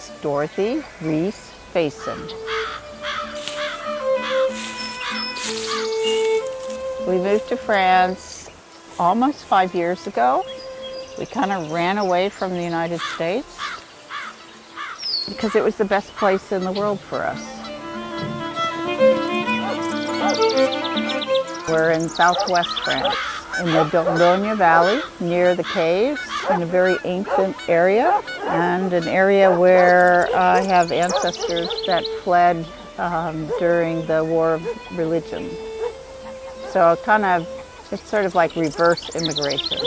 is Dorothy Ries Faison. We moved to France almost 5 years ago. We kind of ran away from the United States because it was the best place in the world for us. We're in southwest France, in the Dordogne Valley, near the caves, in a very ancient area, and an area where I have ancestors that fled during the War of Religion. So it's sort of like reverse immigration.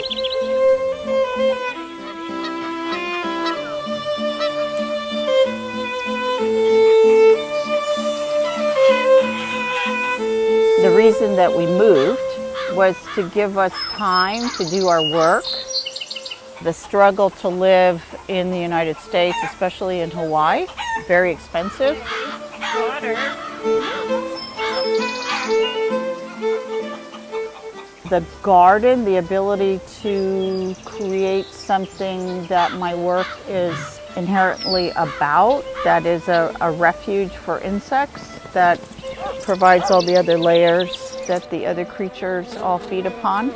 The reason that we moved was to give us time to do our work. The struggle to live in the United States, especially in Hawaii, very expensive. Water. The garden, the ability to create something that my work is inherently about, that is a refuge for insects, that provides all the other layers that the other creatures all feed upon.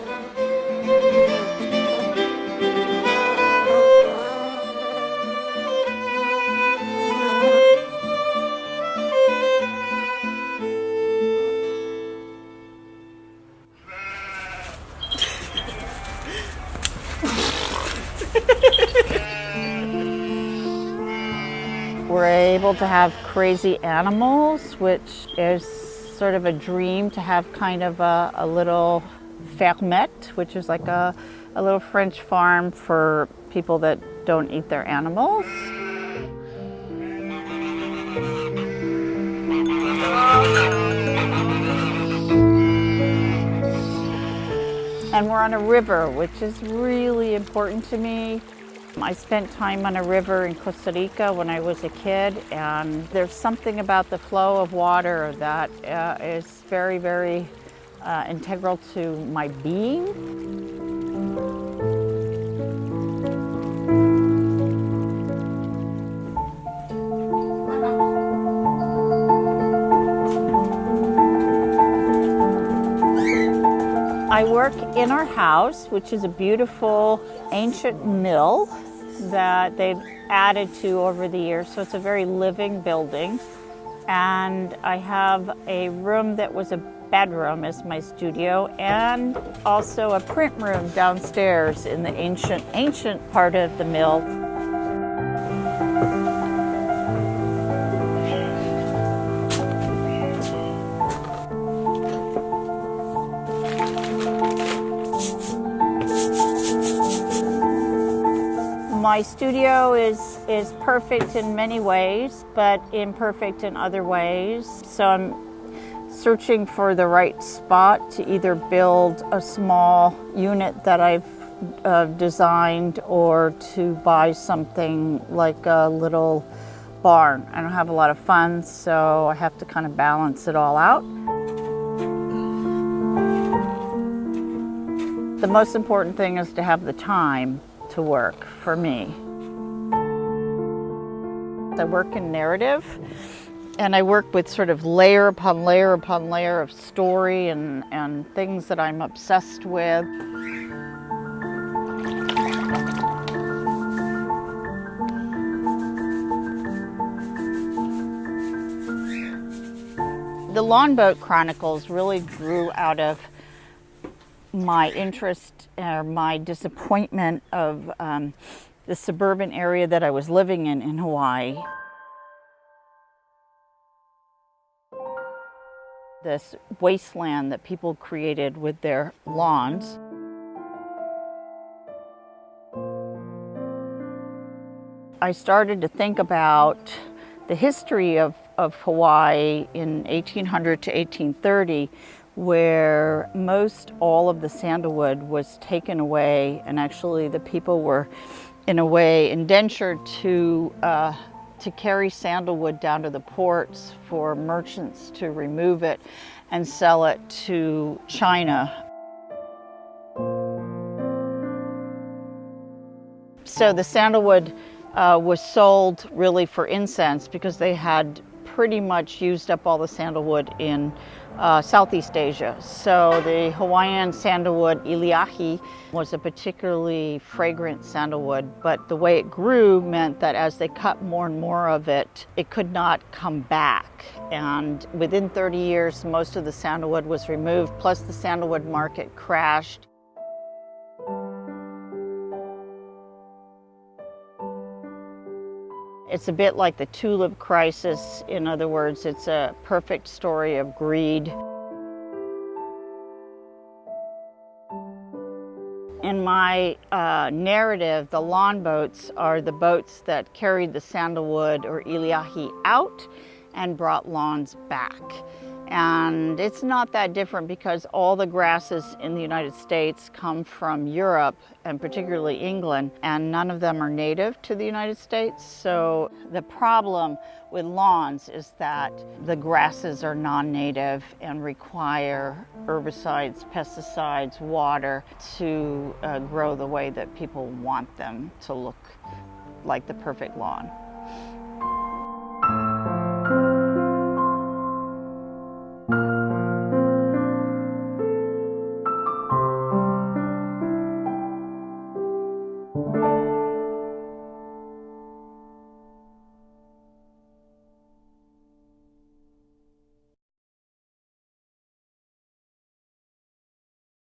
We're able to have crazy animals, which is sort of a dream to have kind of a little fermette, which is like a little French farm for people that don't eat their animals. And we're on a river, which is really important to me. I spent time on a river in Costa Rica when I was a kid, and there's something about the flow of water that is very, very integral to my being. I work in our house, which is a beautiful ancient mill that they've added to over the years. So it's a very living building. And I have a room that was a bedroom as my studio, and also a print room downstairs in the ancient part of the mill. My studio is perfect in many ways, but imperfect in other ways. So I'm searching for the right spot to either build a small unit that I've designed, or to buy something like a little barn. I don't have a lot of funds, so I have to kind of balance it all out. The most important thing is to have the time to work for me. I work in narrative, and I work with sort of layer upon layer upon layer of story and things that I'm obsessed with. The Lawnboat Chronicles really grew out of my interest or my disappointment of the suburban area that I was living in Hawaii. This wasteland that people created with their lawns. I started to think about the history of Hawaii in 1800 to 1830, where most all of the sandalwood was taken away, and actually the people were in a way indentured to carry sandalwood down to the ports for merchants to remove it and sell it to China. So the sandalwood was sold really for incense because they had pretty much used up all the sandalwood in Southeast Asia. So the Hawaiian sandalwood Iliahi was a particularly fragrant sandalwood, but the way it grew meant that as they cut more and more of it, it could not come back. And within 30 years, most of the sandalwood was removed, plus the sandalwood market crashed. It's a bit like the tulip crisis. In other words, it's a perfect story of greed. In my narrative, the lawn boats are the boats that carried the sandalwood or Iliahi out and brought lawns back. And it's not that different because all the grasses in the United States come from Europe, and particularly England, and none of them are native to the United States. So the problem with lawns is that the grasses are non-native and require herbicides, pesticides, water to grow the way that people want them to look like the perfect lawn.